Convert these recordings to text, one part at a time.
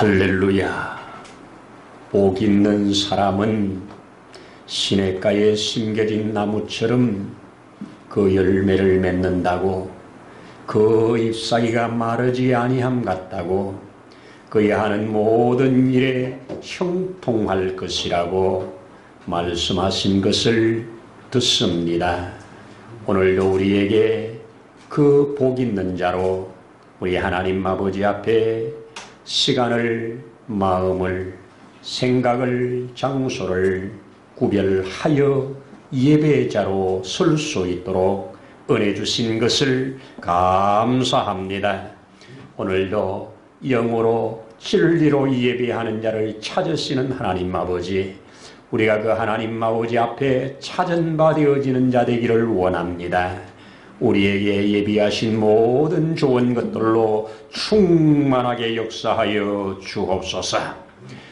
할렐루야. 복 있는 사람은 시냇가에 심겨진 나무처럼 그 열매를 맺는다고, 그 잎사귀가 마르지 아니함 같다고, 그야 하는 모든 일에 형통할 것이라고 말씀하신 것을 듣습니다. 오늘도 우리에게 그 복 있는 자로 우리 하나님 아버지 앞에 시간을, 마음을, 생각을, 장소를 구별하여 예배자로 설 수 있도록 은혜 주신 것을 감사합니다. 오늘도 영으로 진리로 예배하는 자를 찾으시는 하나님 아버지, 우리가 그 하나님 아버지 앞에 찾은 바 되어지는 자 되기를 원합니다. 우리에게 예비하신 모든 좋은 것들로 충만하게 역사하여 주옵소서.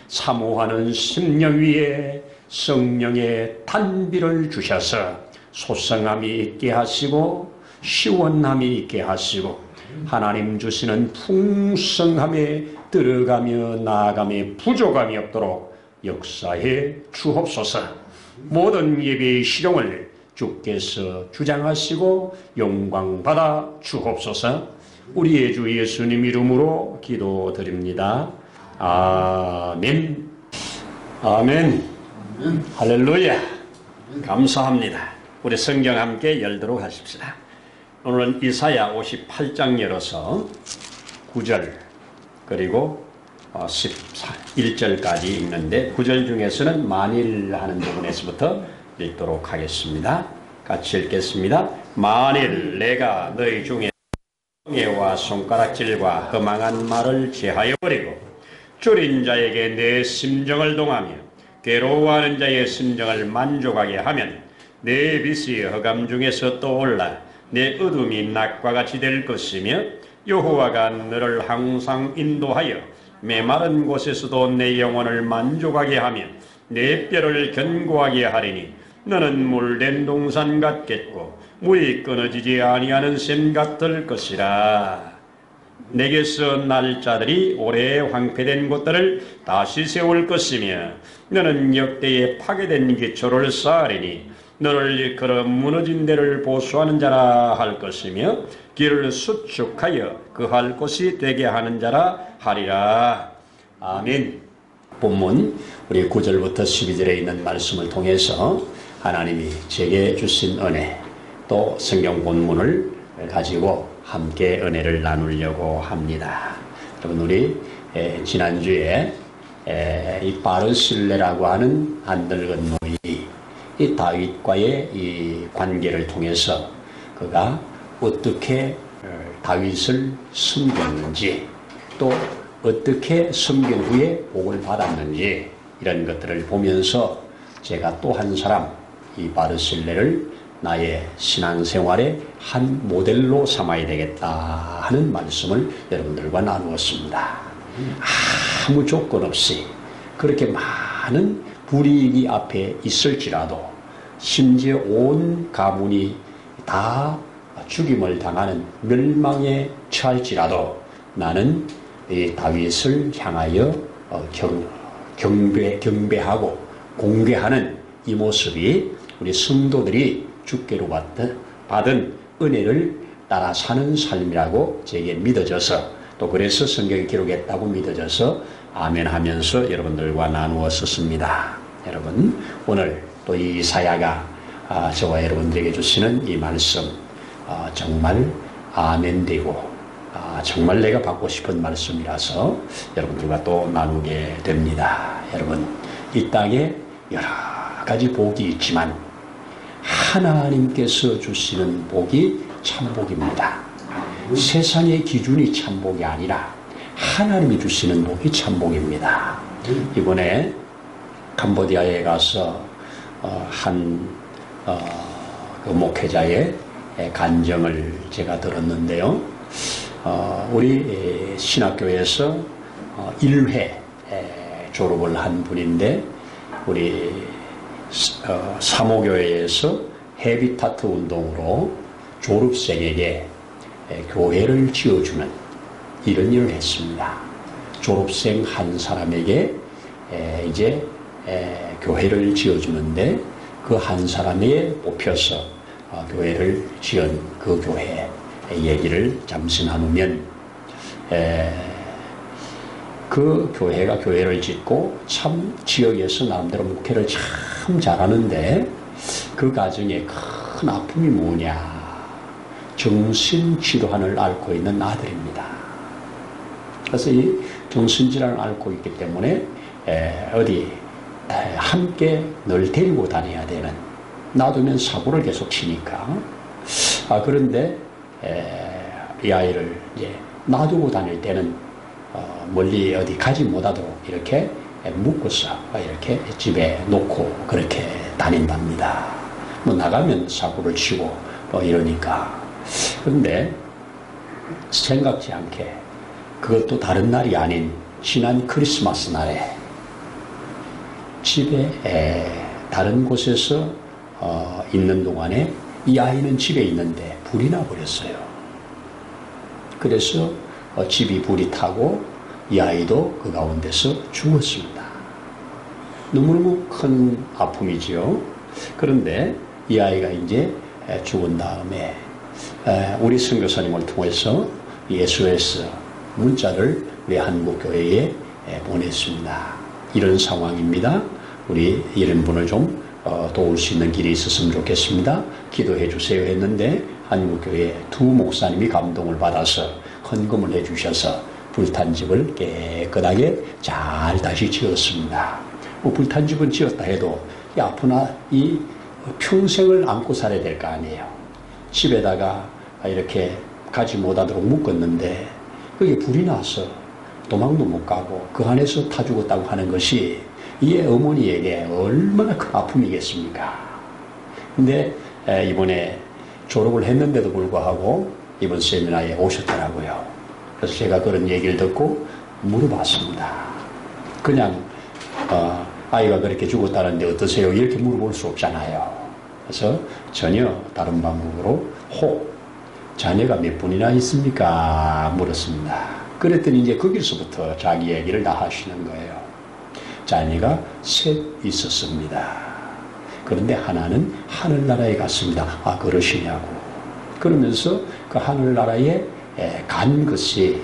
사모하는 심령 위에 성령의 단비를 주셔서 소성함이 있게 하시고 시원함이 있게 하시고 하나님 주시는 풍성함에 들어가며 나아가며 부족함이 없도록 역사해 주옵소서. 모든 예배의 실용을 주께서 주장하시고 영광받아 주옵소서. 우리의 주 예수님 이름으로 기도드립니다. 아멘. 아멘. 할렐루야. 감사합니다. 우리 성경 함께 열도록 하십시다. 오늘은 이사야 58장 열어서 9절 그리고 11절까지 읽는데, 9절 중에서는 만일 하는 부분에서부터 읽도록 하겠습니다. 같이 읽겠습니다. 만일 내가 너희 중에 성애와 손가락질과 허망한 말을 제하여 버리고 줄인 자에게 내 심정을 동하며 괴로워하는 자의 심정을 만족하게 하면 내 빛이 흑암 중에서 떠올라 내 어둠이 낮과 같이 될 것이며 여호와가 너를 항상 인도하여 메마른 곳에서도 내 영혼을 만족하게 하며 내 뼈를 견고하게 하리니 너는 물된 동산 같겠고 물이 끊어지지 아니하는 샘 같을 것이라. 내게서 날 자들이 오래 황폐된 곳들을 다시 세울 것이며 너는 역대에 파괴된 기초를 쌓으리니 너를 일컬어 무너진 데를 보수하는 자라 할 것이며 길을 수축하여 그할 곳이 되게 하는 자라 하리라. 아멘. 본문 우리 9절부터 12절에 있는 말씀을 통해서 하나님이 제게 주신 은혜, 또 성경 본문을 가지고 함께 은혜를 나누려고 합니다. 여러분, 우리 지난주에 이 바르실레라고 하는 한 늙은 노인이 이 다윗과의 이 관계를 통해서 그가 어떻게 다윗을 섬겼는지, 또 어떻게 섬긴 후에 복을 받았는지, 이런 것들을 보면서 제가 또 한 사람, 이 바르실레를 나의 신앙생활의 한 모델로 삼아야 되겠다 하는 말씀을 여러분들과 나누었습니다. 아무 조건 없이 그렇게 많은 불이익이 앞에 있을지라도, 심지어 온 가문이 다 죽임을 당하는 멸망에 처할지라도 나는 이 다윗을 향하여 경배하고 공개하는 이 모습이 우리 성도들이 주께로 받은 은혜를 따라 사는 삶이라고 제게 믿어져서, 또 그래서 성경에 기록했다고 믿어져서 아멘 하면서 여러분들과 나누었었습니다. 여러분, 오늘 또 이 이사야가 저와 여러분들에게 주시는 이 말씀, 정말 아멘 되고 정말 내가 받고 싶은 말씀이라서 여러분들과 또 나누게 됩니다. 여러분, 이 땅에 여러 가지 복이 있지만 하나님께서 주시는 복이 참복입니다. 세상의 기준이 참복이 아니라 하나님이 주시는 복이 참복입니다. 이번에 캄보디아에 가서 그 목회자의 간증을 제가 들었는데요. 우리 신학교에서 1회 졸업을 한 분인데, 우리 사모교회에서 헤비타트 운동으로 졸업생에게 교회를 지어주는 이런 일을 했습니다. 졸업생 한 사람에게 이제 교회를 지어주는데 그 한 사람에 뽑혀서 교회를 지은 그 교회 얘기를 잠시 나누면 그 교회가 교회를 짓고 참 지역에서 나름대로 목회를 참 잘하는데 그 가정에 큰 아픔이 뭐냐? 정신질환을 앓고 있는 아들입니다. 그래서 이 정신질환을 앓고 있기 때문에 어디 함께 늘 데리고 다녀야 되는, 놔두면 사고를 계속 치니까. 그런데 이 아이를 이제 놔두고 다닐 때는 멀리 어디 가지 못하도록 이렇게 묶어서 이렇게 집에 놓고 그렇게 다닌답니다. 뭐 나가면 사고를 치고 이러니까. 그런데 생각지 않게 그것도 다른 날이 아닌 지난 크리스마스 날에 집에 다른 곳에서 있는 동안에 이 아이는 집에 있는데 불이 나버렸어요. 그래서 집이 불이 타고 이 아이도 그 가운데서 죽었습니다. 너무너무 큰 아픔이지요. 그런데 이 아이가 이제 죽은 다음에 우리 선교사님을 통해서 SOS 문자를 우리 한국교회에 보냈습니다. 이런 상황입니다. 우리 이런 분을 좀 도울 수 있는 길이 있었으면 좋겠습니다. 기도해 주세요 했는데 한국교회 두 목사님이 감동을 받아서 헌금을 해주셔서 불탄 집을 깨끗하게 잘 다시 지었습니다. 불탄 집은 지었다 해도 이 평생을 안고 살아야 될 거 아니에요. 집에다가 이렇게 가지 못하도록 묶었는데 그게 불이 나서 도망도 못 가고 그 안에서 타 죽었다고 하는 것이 이 어머니에게 얼마나 큰 아픔이겠습니까? 근데 이번에 졸업을 했는데도 불구하고 이번 세미나에 오셨더라고요. 그래서 제가 그런 얘기를 듣고 물어봤습니다. 그냥 아이가 그렇게 죽었다는데 어떠세요? 이렇게 물어볼 수 없잖아요. 그래서 전혀 다른 방법으로 자녀가 몇 분이나 있습니까? 물었습니다. 그랬더니 이제 거기서부터 자기 얘기를 다 하시는 거예요. 자녀가 셋 있었습니다. 그런데 하나는 하늘나라에 갔습니다. 그러시냐고. 그러면서 그 하늘나라에 간 것이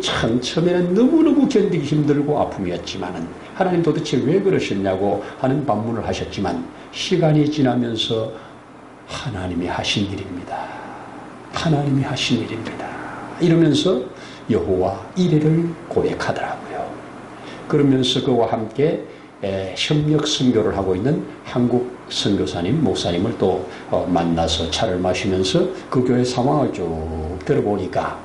참 처음에는 너무너무 견디기 힘들고 아픔이었지만은 하나님 도대체 왜 그러셨냐고 하는 반문을 하셨지만 시간이 지나면서 하나님이 하신 일입니다. 하나님이 하신 일입니다. 이러면서 여호와 이레를 고백하더라고요. 그러면서 그와 함께 협력 선교를 하고 있는 한국 선교사님, 목사님을 또 만나서 차를 마시면서 그 교회 상황을 쭉 들어보니까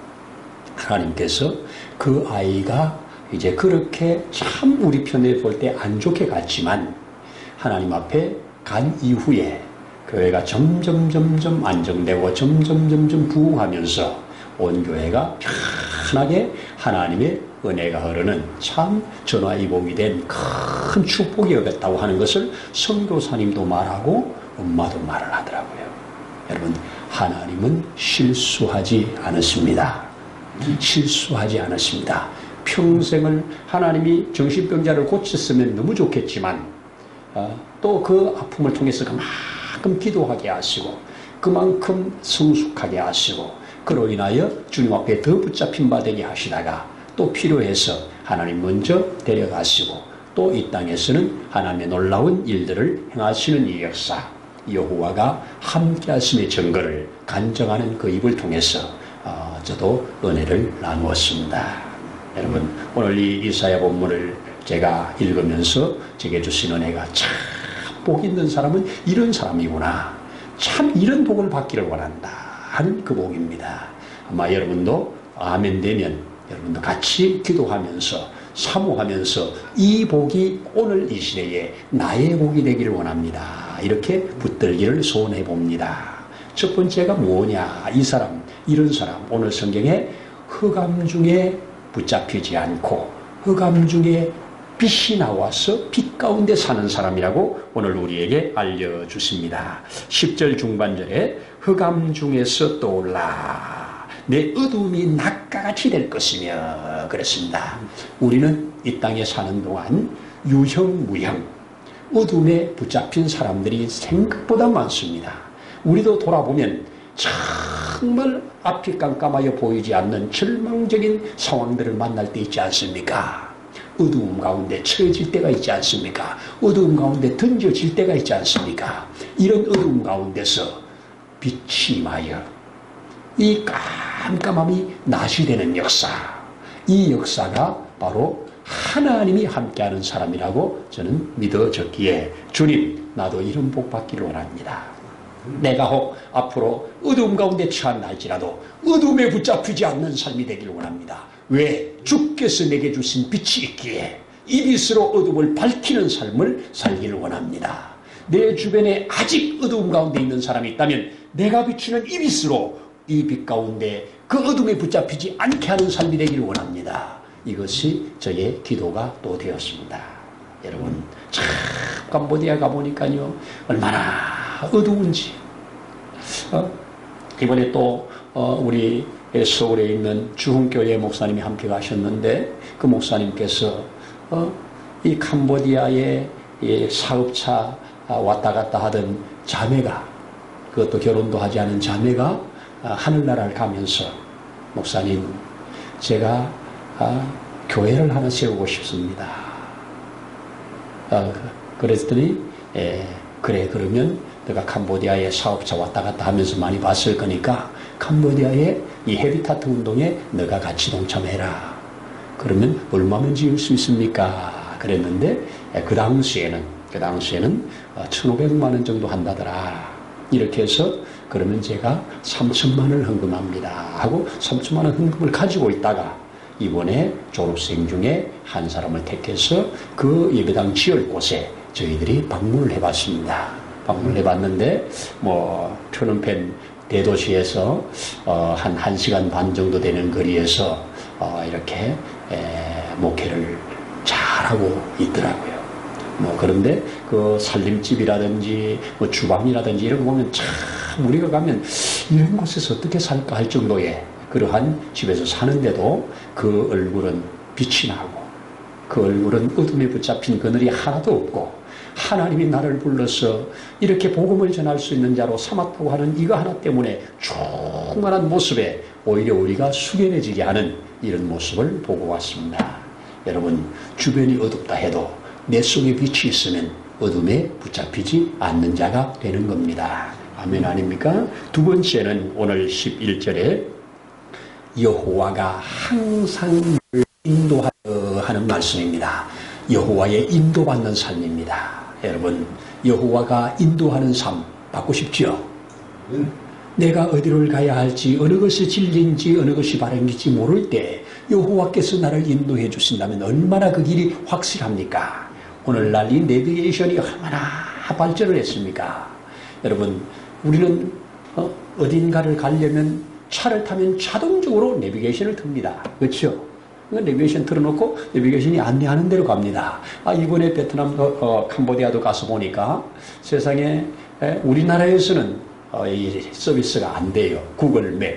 하나님께서 그 아이가 이제 그렇게 참 우리 편에 볼 때 안 좋게 갔지만 하나님 앞에 간 이후에 교회가 점점 안정되고 점점 부흥하면서 온 교회가 편하게 하나님의 은혜가 흐르는 참 전화위복이 된 큰 축복이었다고 하는 것을 선교사님도 말하고 엄마도 말을 하더라고요. 여러분, 하나님은 실수하지 않았습니다. 실수하지 않았습니다. 평생을 하나님이 정신병자를 고쳤으면 너무 좋겠지만 또 그 아픔을 통해서 그만큼 기도하게 하시고 그만큼 성숙하게 하시고 그로 인하여 주님 앞에 더 붙잡힌 바 되게 하시다가 또 필요해서 하나님 먼저 데려가시고 또 이 땅에서는 하나님의 놀라운 일들을 행하시는 이 역사, 여호와가 함께 하심의 증거를 간증하는 그 입을 통해서 저도 은혜를 나누었습니다. 여러분, 오늘 이 이사야 본문을 제가 읽으면서 제게 주신 은혜가 참 복 있는 사람은 이런 사람이구나, 참 이런 복을 받기를 원한다 하는 그 복입니다. 아마 여러분도 아멘 되면 여러분도 같이 기도하면서 사모하면서 이 복이 오늘 이 시대에 나의 복이 되기를 원합니다. 이렇게 붙들기를 소원해 봅니다. 첫 번째가 뭐냐? 이 사람, 이런 사람, 오늘 성경에 흑암 중에 붙잡히지 않고 흑암 중에 빛이 나와서 빛 가운데 사는 사람이라고 오늘 우리에게 알려주십니다. 10절 중반절에 흑암 중에서 떠올라 내 어둠이 낙가같이 될 것이며 그랬습니다. 우리는 이 땅에 사는 동안 유형무형 어둠에 붙잡힌 사람들이 생각보다 많습니다. 우리도 돌아보면 정말 앞이 깜깜하여 보이지 않는 절망적인 상황들을 만날 때 있지 않습니까? 어두움 가운데 처해질 때가 있지 않습니까? 어두움 가운데 던져질 때가 있지 않습니까? 이런 어두움 가운데서 빛이 임하여 이 깜깜함이 낫이 되는 역사, 이 역사가 바로 하나님이 함께하는 사람이라고 저는 믿어졌기에 주님 나도 이런 복 받기를 원합니다. 내가 혹 앞으로 어두움 가운데 처한날지라도 어둠에 붙잡히지 않는 삶이 되기를 원합니다. 왜? 주께서 내게 주신 빛이 있기에 이 빛으로 어둠을 밝히는 삶을 살기를 원합니다. 내 주변에 아직 어두움 가운데 있는 사람이 있다면 내가 비추는 이 빛으로 이 빛 가운데 그 어둠에 붙잡히지 않게 하는 삶이 되기를 원합니다. 이것이 저의 기도가 또 되었습니다. 여러분 참 캄보디아 가보니까요 얼마나 어두운지 이번에 또 우리 서울에 있는 주흥교회 목사님이 함께 가셨는데 그 목사님께서 이 캄보디아의 사업차 왔다 갔다 하던 자매가 그것도 결혼도 하지 않은 자매가 하늘나라를 가면서 목사님 제가 교회를 하나 세우고 싶습니다. 그랬더니 그래 그러면 내가 캄보디아에 사업자 왔다 갔다 하면서 많이 봤을 거니까 캄보디아의 이 헤비타트 운동에 너가 같이 동참해라. 그러면 얼마면 지을 수 있습니까? 그랬는데 그 당시에는 1,500만 원 정도 한다더라. 이렇게 해서 그러면 제가 3천만 원을 헌금합니다 하고 3천만 원 헌금을 가지고 있다가 이번에 졸업생 중에 한 사람을 택해서 그 예배당 지을 곳에 저희들이 방문을 해봤습니다. 방문을 해봤는데 프놈펜 대도시에서 한 1시간 반 정도 되는 거리에서 이렇게 목회를 잘하고 있더라고요. 그런데 그 살림집이라든지 주방이라든지 이런 거 보면 참 우리가 가면 이런 곳에서 어떻게 살까 할 정도의 그러한 집에서 사는데도 그 얼굴은 빛이 나고 그 얼굴은 어둠에 붙잡힌 그늘이 하나도 없고 하나님이 나를 불러서 이렇게 복음을 전할 수 있는 자로 삼았다고 하는 이거 하나 때문에 충만한 모습에 오히려 우리가 숙연해지게 하는 이런 모습을 보고 왔습니다. 여러분 주변이 어둡다 해도 내 속에 빛이 있으면 어둠에 붙잡히지 않는 자가 되는 겁니다. 아멘 아닙니까? 두 번째는 오늘 11절에 여호와가 항상 인도하여 하는 말씀입니다. 여호와의 인도받는 삶입니다. 여러분 여호와가 인도하는 삶 받고 싶죠? 내가 어디를 가야 할지 어느 것이 진리인지 어느 것이 바른지 모를 때 여호와께서 나를 인도해 주신다면 얼마나 그 길이 확실합니까? 오늘날 이 내비게이션이 얼마나 발전을 했습니까? 여러분 우리는 어딘가를 가려면 차를 타면 자동적으로 내비게이션을 틉니다. 그렇죠? 내비게이션 틀어놓고 내비게이션이 안내하는 대로 갑니다. 이번에 베트남, 캄보디아도 가서 보니까 세상에 우리나라에서는 이 서비스가 안 돼요. 구글맵이.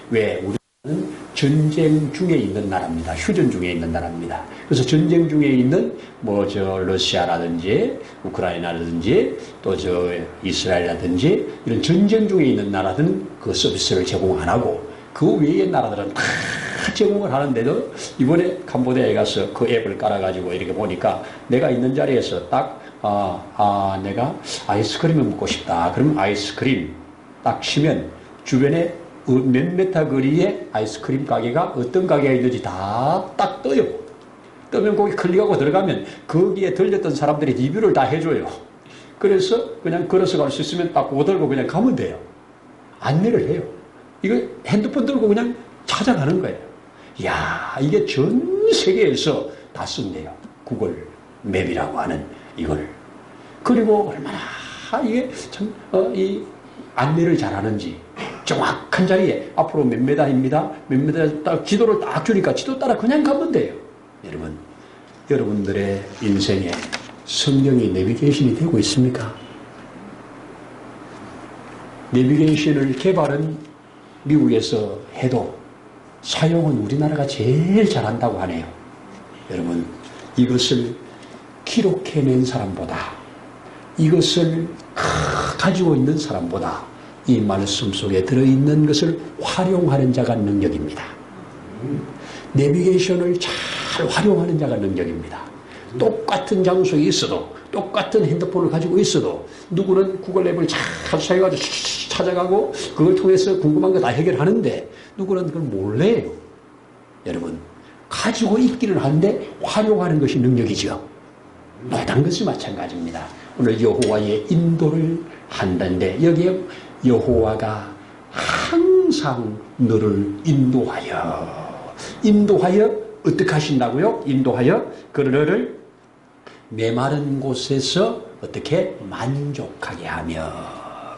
왜? 우리는 전쟁 중에 있는 나라입니다. 휴전 중에 있는 나라입니다. 그래서 전쟁 중에 있는 러시아라든지 우크라이나라든지 또 이스라엘이라든지 이런 전쟁 중에 있는 나라들은 그 서비스를 제공 안 하고 그 외의 나라들은 다 제공을 하는데도 이번에 캄보디아에 가서 그 앱을 깔아가지고 이렇게 보니까 내가 있는 자리에서 딱 내가 아이스크림을 먹고 싶다. 그러면 아이스크림 딱 치면 주변에 몇 메타 거리에 아이스크림 가게가 어떤 가게가 있는지 다 딱 떠요. 뜨면 거기 클릭하고 들어가면 거기에 들렸던 사람들이 리뷰를 다 해줘요. 그래서 그냥 걸어서 갈 수 있으면 딱 그거 들고 그냥 가면 돼요. 안내를 해요. 이거 핸드폰 들고 그냥 찾아가는 거예요. 이야, 이게 전 세계에서 다 쓴대요. 구글 맵이라고 하는 이걸. 그리고 얼마나 이게 참, 이 안내를 잘하는지 정확한 자리에 앞으로 몇 메다입니다. 몇 메다 딱 지도를 딱 주니까 지도 따라 그냥 가면 돼요. 여러분, 여러분들의 인생에 성경이 내비게이션이 되고 있습니까? 내비게이션을 개발한 미국에서 해도 사용은 우리나라가 제일 잘한다고 하네요. 여러분, 이것을 기록해낸 사람보다, 이것을 가지고 있는 사람보다 이 말씀 속에 들어있는 것을 활용하는 자가 능력입니다. 내비게이션을 잘 활용하는 자가 능력입니다. 똑같은 장소에 있어도, 똑같은 핸드폰을 가지고 있어도 누구는 구글 앱을 잘 사용해가지고 찾아가고 그걸 통해서 궁금한 거 다 해결하는데 누구는 그걸 몰래요. 여러분, 가지고 있기는 한데 활용하는 것이 능력이죠. 모든 것이 마찬가지입니다. 오늘 여호와의 인도를 한다는데 여기에 여호와가 항상 너를 인도하여 어떻게 하신다고요? 인도하여 그를 메마른 곳에서 어떻게 만족하게 하며,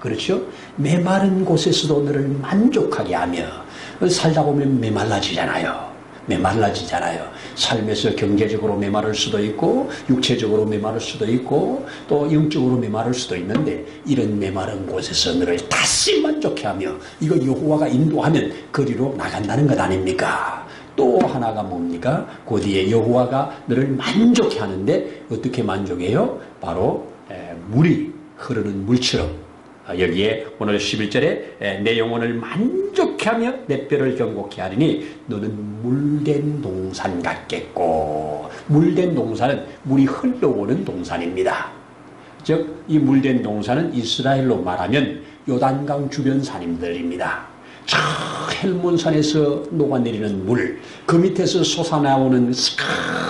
그렇죠? 메마른 곳에서도 너를 만족하게 하며. 살다 보면 메말라지잖아요. 삶에서 경제적으로 메마를 수도 있고 육체적으로 메마를 수도 있고 또 영적으로 메마를 수도 있는데 이런 메마른 곳에서 너를 다시 만족해 하며, 이거 여호와가 인도하면 거리로 나간다는 것 아닙니까? 또 하나가 뭡니까? 그 뒤에 여호와가 너를 만족해 하는데 어떻게 만족해요? 바로 물이 흐르는 물처럼. 여기에 오늘 11절에 내 영혼을 만족해 하며 내 뼈를 경고케 하리니 너는 물된 동산 같겠고. 물된 동산은 물이 흘러오는 동산입니다. 즉 이 물된 동산은 이스라엘로 말하면 요단강 주변 산림들입니다. 저 헬몬산에서 녹아내리는 물, 그 밑에서 솟아나오는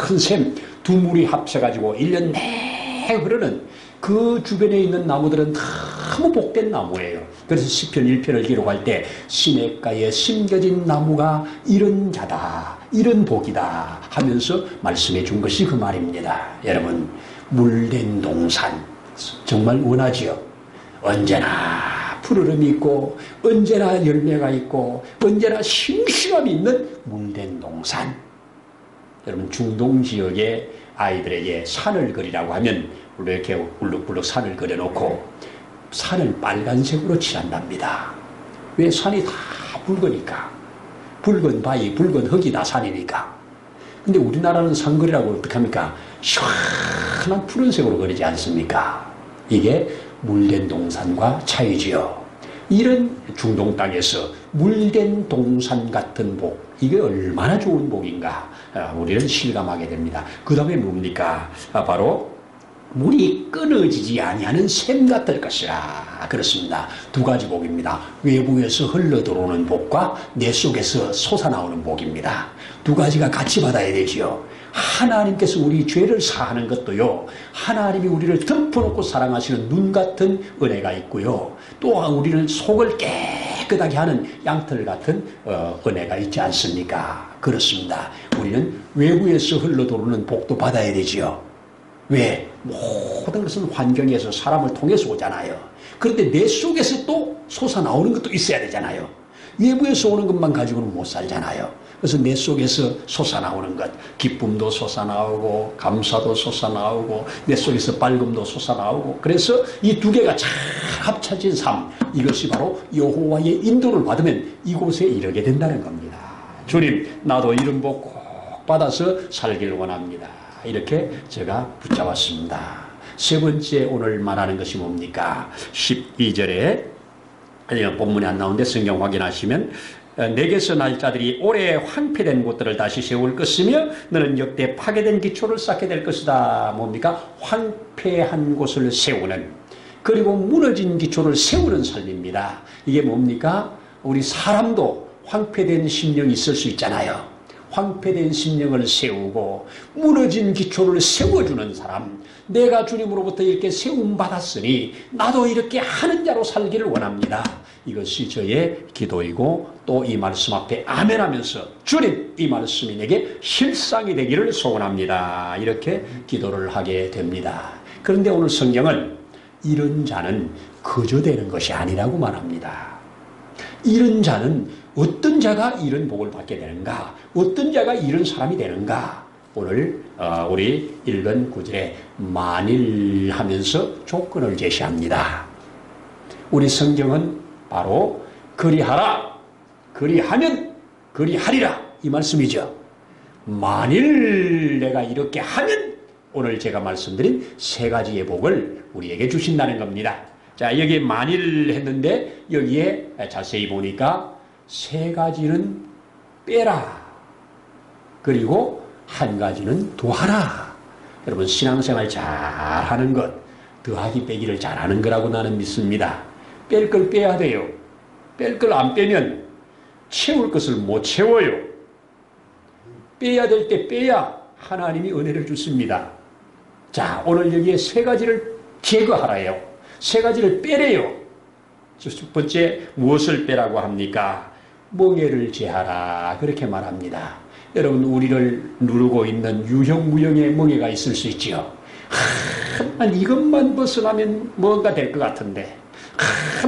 큰 샘, 두 물이 합쳐가지고 1년 내내 흐르는 그 주변에 있는 나무들은 너무 복된 나무예요. 그래서 시편 1편을 기록할 때 시냇가에 심겨진 나무가 이런 자다, 이런 복이다 하면서 말씀해 준 것이 그 말입니다. 여러분, 물된 동산 정말 원하지요. 언제나 푸르름이 있고 언제나 열매가 있고 언제나 싱싱함이 있는 물된 동산. 여러분, 중동 지역의 아이들에게 산을 그리라고 하면 이렇게 울룩불룩 산을 그려놓고 산을 빨간색으로 칠한답니다. 왜? 산이 다 붉으니까. 붉은 바위, 붉은 흙이 다 산이니까. 근데 우리나라는 산 그리라고 어떻게 합니까? 시원한 푸른색으로 그리지 않습니까? 이게 물된 동산과 차이지요. 이런 중동 땅에서 물된 동산 같은 복, 이게 얼마나 좋은 복인가 우리는 실감하게 됩니다. 그 다음에 뭡니까? 바로 물이 끊어지지 아니하는 샘 같을 것이라. 그렇습니다. 두 가지 복입니다. 외부에서 흘러 들어오는 복과 내 속에서 솟아나오는 복입니다. 두 가지가 같이 받아야 되지요. 하나님께서 우리 죄를 사하는 것도요, 하나님이 우리를 덮어놓고 사랑하시는 눈 같은 은혜가 있고요, 또한 우리를 속을 깨끗하게 하는 양털 같은 은혜가 있지 않습니까? 그렇습니다. 우리는 외부에서 흘러들어오는 복도 받아야 되지요. 왜? 모든 것은 환경에서 사람을 통해서 오잖아요. 그런데 내 속에서 또 솟아나오는 것도 있어야 되잖아요. 외부에서 오는 것만 가지고는 못 살잖아요. 그래서 내 속에서 솟아나오는 것, 기쁨도 솟아나오고 감사도 솟아나오고 내 속에서 밝음도 솟아나오고, 그래서 이 두 개가 잘 합쳐진 삶, 이것이 바로 여호와의 인도를 받으면 이곳에 이르게 된다는 겁니다. 주님, 나도 이런 복 꼭 받아서 살길 원합니다. 이렇게 제가 붙잡았습니다. 세 번째 오늘 말하는 것이 뭡니까? 12절에 본문에 안 나오는데 성경 확인하시면 내게서 날 자들이 오래 황폐된 곳들을 다시 세울 것이며 너는 역대 파괴된 기초를 쌓게 될 것이다. 뭡니까? 황폐한 곳을 세우는, 그리고 무너진 기초를 세우는 삶입니다. 이게 뭡니까? 우리 사람도 황폐된 심령이 있을 수 있잖아요. 황폐된 심령을 세우고 무너진 기초를 세워주는 사람, 내가 주님으로부터 이렇게 세움받았으니 나도 이렇게 하는 자로 살기를 원합니다. 이것이 저의 기도이고 또 이 말씀 앞에 아멘 하면서 주님, 이 말씀이 내게 실상이 되기를 소원합니다. 이렇게 기도를 하게 됩니다. 그런데 오늘 성경은 이런 자는 거저 되는 것이 아니라고 말합니다. 이런 자는 어떤 자가 이런 복을 받게 되는가? 어떤 자가 이런 사람이 되는가? 오늘 우리 읽은 구절에 만일 하면서 조건을 제시합니다. 우리 성경은 바로 그리하라, 그리하면 그리하리라 이 말씀이죠. 만일 내가 이렇게 하면 오늘 제가 말씀드린 세 가지의 복을 우리에게 주신다는 겁니다. 자, 여기 만일 했는데 여기에 자세히 보니까 세 가지는 빼라. 그리고 한 가지는 더하라. 여러분 신앙생활 잘하는 것, 더하기 빼기를 잘하는 거라고 나는 믿습니다. 뺄 걸 빼야 돼요. 뺄 걸 안 빼면 채울 것을 못 채워요. 빼야 될 때 빼야 하나님이 은혜를 주십니다. 자, 오늘 여기에 세 가지를 제거하라요. 세 가지를 빼래요. 첫 번째 무엇을 빼라고 합니까? 멍에를 제하라 그렇게 말합니다. 여러분 우리를 누르고 있는 유형무형의 멍에가 있을 수 있지요. 난 이것만 벗어나면 뭔가 될 것 같은데,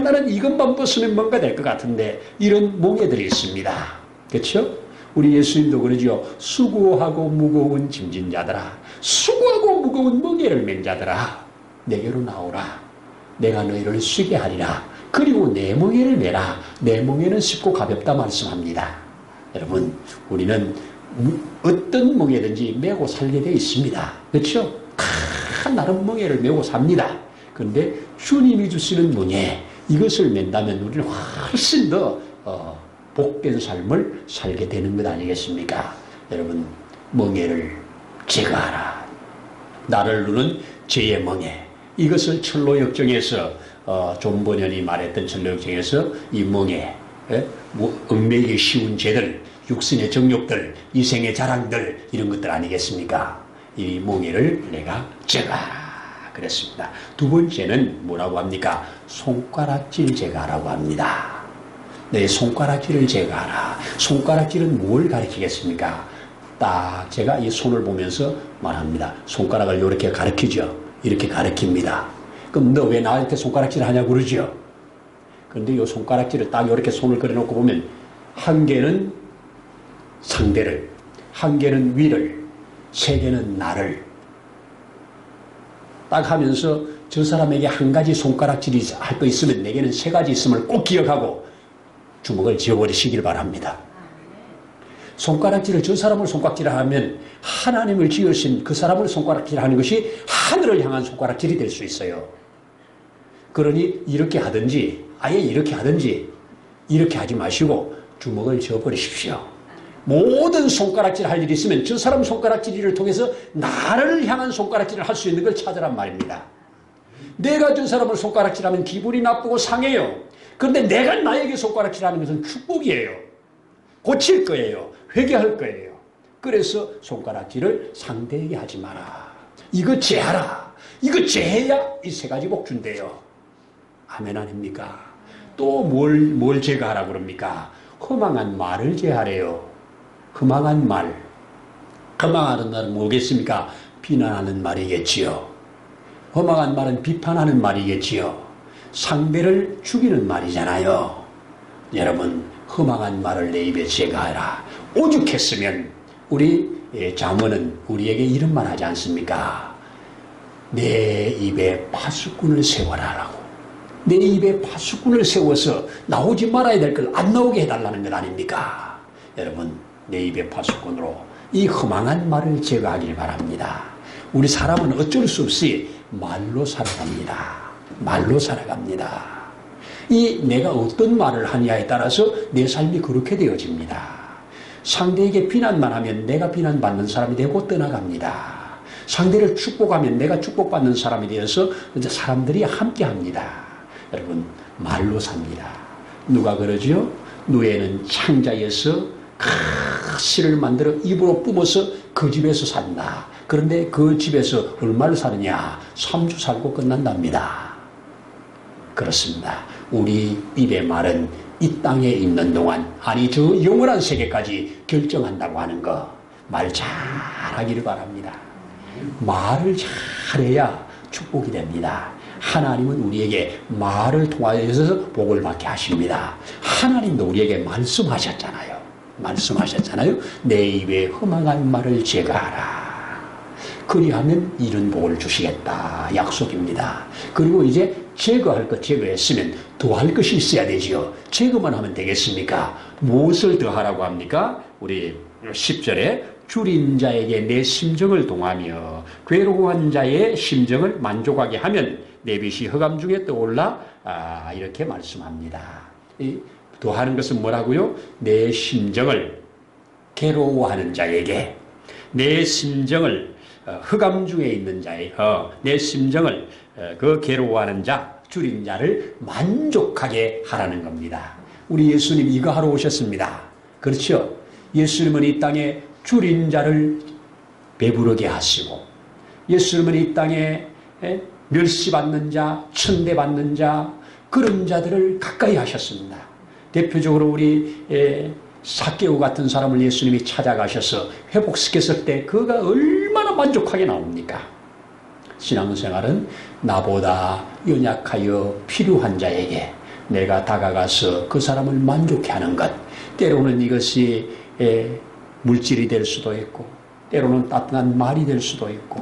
나는 이것만 벗으면 뭔가 될 것 같은데, 이런 멍에들이 있습니다. 그렇죠? 우리 예수님도 그러죠. 수고하고 무거운 짐진 자들아, 수고하고 무거운 멍에를 맨 자들아, 내게로 나오라. 내가 너희를 쉬게 하리라. 그리고 내 멍에를 메라. 내 멍에는 쉽고 가볍다 말씀합니다. 여러분 우리는 어떤 멍에든지 메고 살게 되어 있습니다. 그렇죠? 나름 멍에를 메고 삽니다. 그런데 주님이 주시는 멍에 이것을 맨다면 우리는 훨씬 더 복된 삶을 살게 되는 것 아니겠습니까? 여러분 멍에를 제거하라. 나를 누른 죄의 멍에, 이것을 철로역정에서 존 번연이 말했던 철로역정에서 이 멍에, 얽매이기 쉬운 죄들, 육신의 정욕들, 이생의 자랑들, 이런 것들 아니겠습니까? 이 멍에를 내가 제거하라 그랬습니다. 두 번째는 뭐라고 합니까? 손가락질 제거하라고 합니다. 내 손가락질을 제거하라. 손가락질은 뭘 가리키겠습니까? 딱 제가 이 손을 보면서 말합니다. 손가락을 이렇게 가리키죠. 이렇게 가리킵니다. 그럼 너 왜 나한테 손가락질 하냐고 그러죠. 그런데 이 손가락질을 딱 이렇게 손을 그려놓고 보면 한 개는 상대를, 한 개는 위를, 세 개는 나를 딱 하면서 저 사람에게 한 가지 손가락질이 할 거 있으면 내게는 세 가지 있음을 꼭 기억하고 주먹을 지어버리시길 바랍니다. 손가락질을 저 사람을 손가락질을 하면 하나님을 지으신 그 사람을 손가락질하는 것이 하늘을 향한 손가락질이 될 수 있어요. 그러니 이렇게 하든지 아예 이렇게 하든지 이렇게 하지 마시고 주먹을 지어버리십시오. 모든 손가락질 할 일이 있으면 저 사람 손가락질을 통해서 나를 향한 손가락질을 할 수 있는 걸 찾으란 말입니다. 내가 저 사람을 손가락질하면 기분이 나쁘고 상해요. 그런데 내가 나에게 손가락질하는 것은 축복이에요. 고칠 거예요. 회개할 거예요. 그래서 손가락질을 상대에게 하지 마라. 이거 제하라. 이거 제해야 이 세 가지 복 준대요. 아멘 아닙니까? 또 뭘 제거하라고 그럽니까? 허망한 말을 제하래요. 허망한 말. 허망하는 말은 뭐겠습니까? 비난하는 말이겠지요. 허망한 말은 비판하는 말이겠지요. 상대를 죽이는 말이잖아요. 여러분 허망한 말을 내 입에 제거하라. 오죽했으면 우리 잠언은 우리에게 이런 말 하지 않습니까? 내 입에 파수꾼을 세워라라고. 내 입에 파수꾼을 세워서 나오지 말아야 될 걸 안 나오게 해달라는 것 아닙니까? 여러분 내 입에 파수꾼으로 이 허망한 말을 제거하길 바랍니다. 우리 사람은 어쩔 수 없이 말로 살아갑니다. 말로 살아갑니다. 이 내가 어떤 말을 하냐에 따라서 내 삶이 그렇게 되어집니다. 상대에게 비난만 하면 내가 비난받는 사람이 되고 떠나갑니다. 상대를 축복하면 내가 축복받는 사람이 되어서 이제 사람들이 함께합니다. 여러분 말로 삽니다. 누가 그러죠? 누에는 창자에서 실을 만들어 입으로 뿜어서 그 집에서 산다. 그런데 그 집에서 얼마를 사느냐? 3주 살고 끝난답니다. 그렇습니다. 우리 입의 말은 이 땅에 있는 동안, 아니 저 영원한 세계까지 결정한다고 하는 거, 말 잘하기를 바랍니다. 말을 잘해야 축복이 됩니다. 하나님은 우리에게 말을 통하여서 복을 받게 하십니다. 하나님도 우리에게 말씀하셨잖아요. 내 입에 허망한 말을 제거하라. 그리하면 이런 복을 주시겠다 약속입니다. 그리고 이제 제거할 것 제거했으면 더할 것이 있어야 되지요. 제거만 하면 되겠습니까? 무엇을 더하라고 합니까? 우리 10절에 줄인 자에게 내 심정을 동하며 괴로워한 자의 심정을 만족하게 하면 내 빛이 흑암 중에 떠올라 이렇게 말씀합니다. 더하는 것은 뭐라고요? 내 심정을 괴로워하는 자에게 내 심정을 흑암 중에 있는 자의 내 심정을 그 괴로워하는 자 줄인 자를 만족하게 하라는 겁니다. 우리 예수님 이거 하러 오셨습니다. 그렇죠? 예수님은 이 땅에 줄인 자를 배부르게 하시고 예수님은 이 땅에 멸시받는 자, 천대받는 자 그런 자들을 가까이 하셨습니다. 대표적으로 우리 삭개오 같은 사람을 예수님이 찾아가셔서 회복시켰을 때 그가 얼마나 만족하게 나옵니까? 신앙생활은 나보다 연약하여 필요한 자에게 내가 다가가서 그 사람을 만족해 하는 것. 때로는 이것이 물질이 될 수도 있고 때로는 따뜻한 말이 될 수도 있고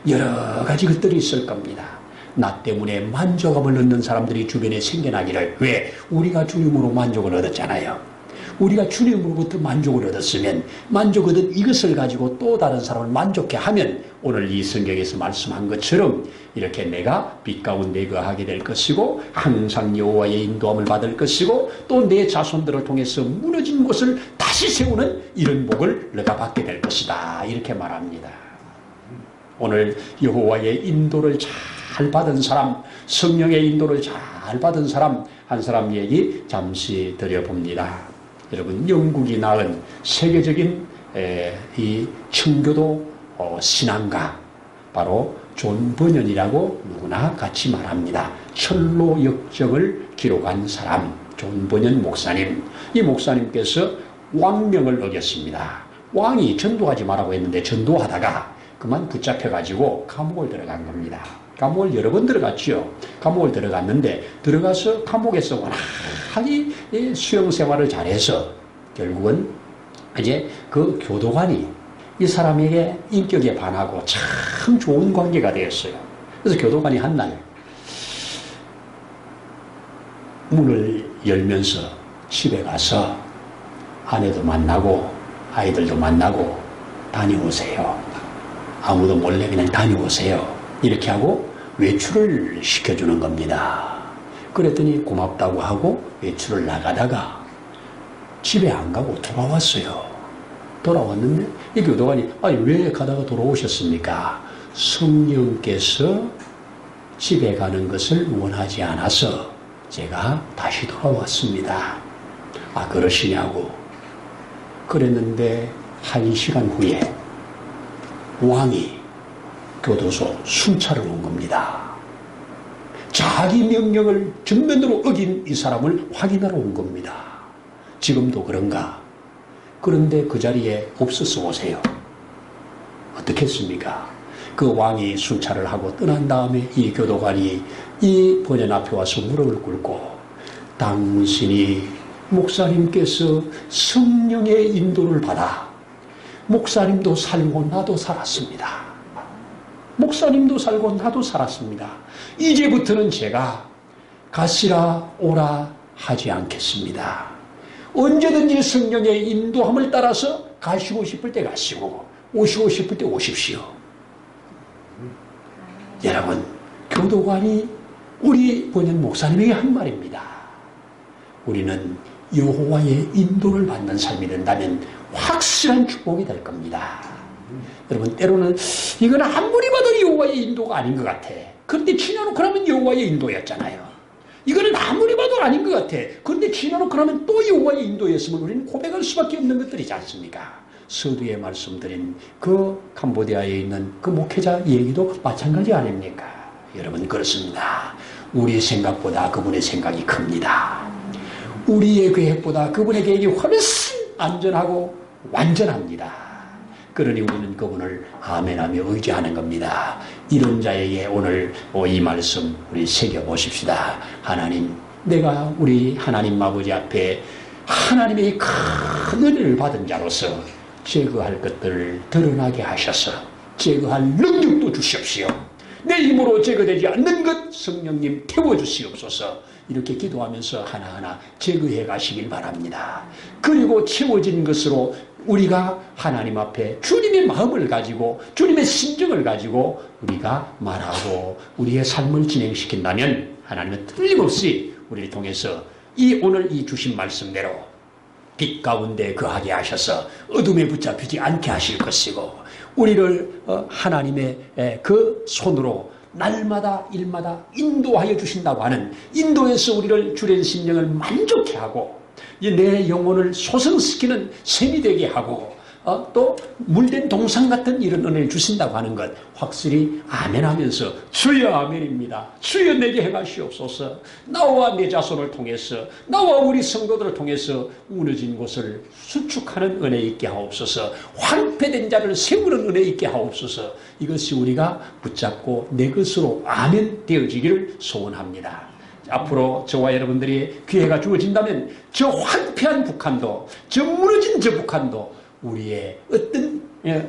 여러 가지 것들이 있을 겁니다. 나 때문에 만족감을 얻는 사람들이 주변에 생겨나기를. 왜? 우리가 주님으로 만족을 얻었잖아요. 우리가 주님으로부터 만족을 얻었으면 만족 얻은 이것을 가지고 또 다른 사람을 만족해 하면 오늘 이 성경에서 말씀한 것처럼 이렇게 내가 빛 가운데 거하게 될 것이고 항상 여호와의 인도함을 받을 것이고 또 내 자손들을 통해서 무너진 곳을 다시 세우는 이런 복을 너가 받게 될 것이다. 이렇게 말합니다. 오늘 여호와의 인도를 잘 받은 사람, 성령의 인도를 잘 받은 사람 한 사람 얘기 잠시 드려봅니다. 여러분 영국이 낳은 세계적인 이 청교도 신앙가 바로 존 버년이라고 누구나 같이 말합니다. 철로 역정을 기록한 사람 존 버년 목사님. 이 목사님께서 왕명을 어겼습니다. 왕이 전도하지 말라고 했는데 전도하다가 그만 붙잡혀가지고 감옥을 들어간 겁니다. 감옥을 여러 번 들어갔죠. 감옥을 들어갔는데 들어가서 감옥에서 워낙에 수용 생활을 잘해서 결국은 이제 그 교도관이 이 사람에게 인격에 반하고 참 좋은 관계가 되었어요. 그래서 교도관이 한날 문을 열면서 집에 가서 아내도 만나고 아이들도 만나고 다녀오세요. 아무도 몰래 그냥 다녀오세요. 이렇게 하고 외출을 시켜주는 겁니다. 그랬더니 고맙다고 하고 외출을 나가다가 집에 안 가고 돌아왔어요. 돌아왔는데 이 교도관이 왜 가다가 돌아오셨습니까? 성령께서 집에 가는 것을 원하지 않아서 제가 다시 돌아왔습니다. 그러시냐고. 그랬는데 1시간 후에 왕이 교도소 순찰을 온 겁니다. 자기 명령을 전면으로 어긴 이 사람을 확인하러 온 겁니다. 지금도 그런가? 그런데 그 자리에 없어서 오세요. 어떻겠습니까? 그 왕이 순찰을 하고 떠난 다음에 이 교도관이 이 번연 앞에 와서 무릎을 꿇고 당신이 목사님께서 성령의 인도를 받아 목사님도 살고 나도 살았습니다. 목사님도 살고 나도 살았습니다. 이제부터는 제가 가시라 오라 하지 않겠습니다. 언제든지 성령의 인도함을 따라서 가시고 싶을 때 가시고 오시고 싶을 때 오십시오. 여러분, 교도관이 우리 본연 목사님에게 한 말입니다. 우리는 여호와의 인도를 받는 삶이 된다면 확실한 축복이 될 겁니다. 여러분, 때로는 이건 아무리 봐도 여호와의 인도가 아닌 것 같아. 그런데 지나놓고 나면 여호와의 인도였잖아요. 이거는 아무리 봐도 아닌 것 같아. 그런데 지나놓고 나면 또 여호와의 인도였으면 우리는 고백할 수밖에 없는 것들이지 않습니까? 서두에 말씀드린 그 캄보디아에 있는 그 목회자 얘기도 마찬가지 아닙니까? 여러분, 그렇습니다. 우리의 생각보다 그분의 생각이 큽니다. 우리의 계획보다 그분의 계획이 훨씬 안전하고 완전합니다. 그러니 우리는 그분을 아멘하며 의지하는 겁니다. 이런 자에게 오늘 이 말씀 우리 새겨보십시다. 하나님, 내가 우리 하나님 아버지 앞에 하나님의 큰 은혜를 받은 자로서 제거할 것들을 드러나게 하셔서 제거할 능력도 주시옵시오. 내 힘으로 제거되지 않는 것 성령님 태워주시옵소서. 이렇게 기도하면서 하나하나 제거해 가시길 바랍니다. 그리고 채워진 것으로 우리가 하나님 앞에 주님의 마음을 가지고 주님의 심정을 가지고 우리가 말하고 우리의 삶을 진행시킨다면 하나님은 틀림없이 우리를 통해서 오늘 이 주신 말씀대로 빛 가운데 거하게 하셔서 어둠에 붙잡히지 않게 하실 것이고 우리를 하나님의 그 손으로 날마다 일마다 인도하여 주신다고 하는 인도에서 우리를 주된 심령을 만족해 하고 내 영혼을 소성시키는 셈이 되게 하고 또 물된 동상 같은 이런 은혜를 주신다고 하는 것 확실히 아멘하면서 주여 아멘입니다. 주여 내게 행하시옵소서. 나와 내 자손을 통해서 나와 우리 성도들을 통해서 무너진 곳을 수축하는 은혜 있게 하옵소서. 황폐된 자를 세우는 은혜 있게 하옵소서. 이것이 우리가 붙잡고 내 것으로 아멘 되어지기를 소원합니다. 앞으로 저와 여러분들이 기회가 주어진다면 저 황폐한 북한도 저 무너진 저 북한도 우리의 어떤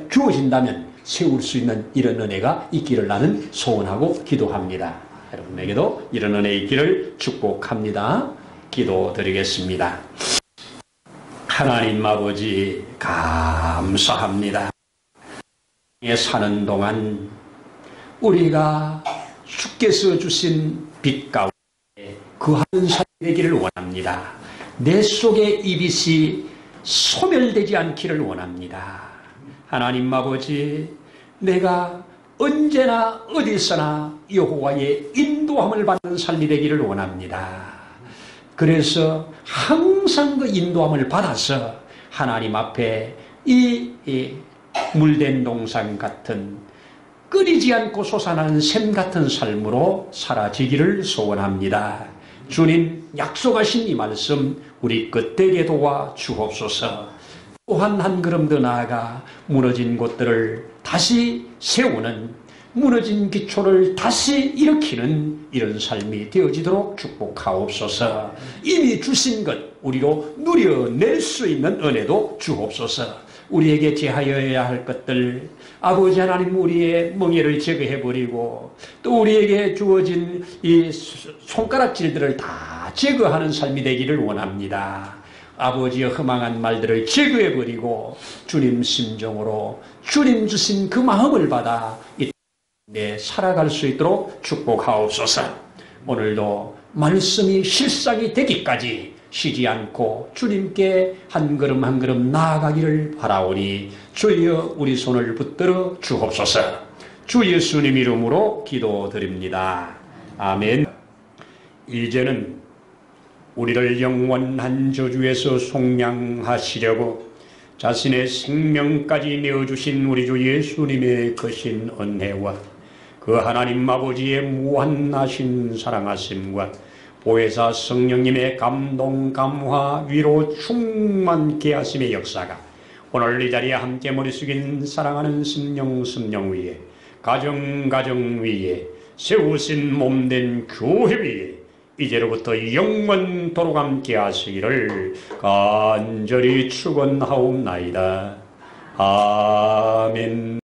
주어진다면 세울 수 있는 이런 은혜가 있기를 나는 소원하고 기도합니다. 여러분에게도 이런 은혜 있기를 축복합니다. 기도드리겠습니다. 하나님 아버지 감사합니다. 사는 동안 우리가 주께서 주신 빛 가운데 거하는 삶이 되기를 원합니다. 내 속의 이빛이 소멸되지 않기를 원합니다. 하나님 아버지, 내가 언제나 어디서나 여호와의 인도함을 받는 삶이 되기를 원합니다. 그래서 항상 그 인도함을 받아서 하나님 앞에 이 물된 동상 같은 끓이지 않고 솟아나는 샘 같은 삶으로 사라지기를 소원합니다. 주님 약속하신 이 말씀 우리 끝되게 도와 주옵소서. 또한 한 걸음 더 나아가 무너진 곳들을 다시 세우는 무너진 기초를 다시 일으키는 이런 삶이 되어지도록 축복하옵소서. 이미 주신 것 우리로 누려낼 수 있는 은혜도 주옵소서. 우리에게 제하여야 할 것들 아버지 하나님 우리의 멍에를 제거해버리고 또 우리에게 주어진 이 손가락질들을 다 제거하는 삶이 되기를 원합니다. 아버지의 허망한 말들을 제거해버리고 주님 심정으로 주님 주신 그 마음을 받아 내 살아갈 수 있도록 축복하옵소서. 오늘도 말씀이 실상이 되기까지 쉬지 않고 주님께 한 걸음 한 걸음 나아가기를 바라오니 주여 우리 손을 붙들어 주옵소서. 주 예수님 이름으로 기도드립니다. 아멘. 이제는 우리를 영원한 저주에서 속량하시려고 자신의 생명까지 내어주신 우리 주 예수님의 거신 은혜와 그 하나님 아버지의 무한하신 사랑하심과 보혜사 성령님의 감동, 감화, 위로 충만케 하심의 역사가 오늘 이 자리에 함께 머리 숙인 사랑하는 심령 위에 가정 위에 세우신 몸된 교회 위에 이제로부터 영원토록 함께 하시기를 간절히 축원하옵나이다. 아멘.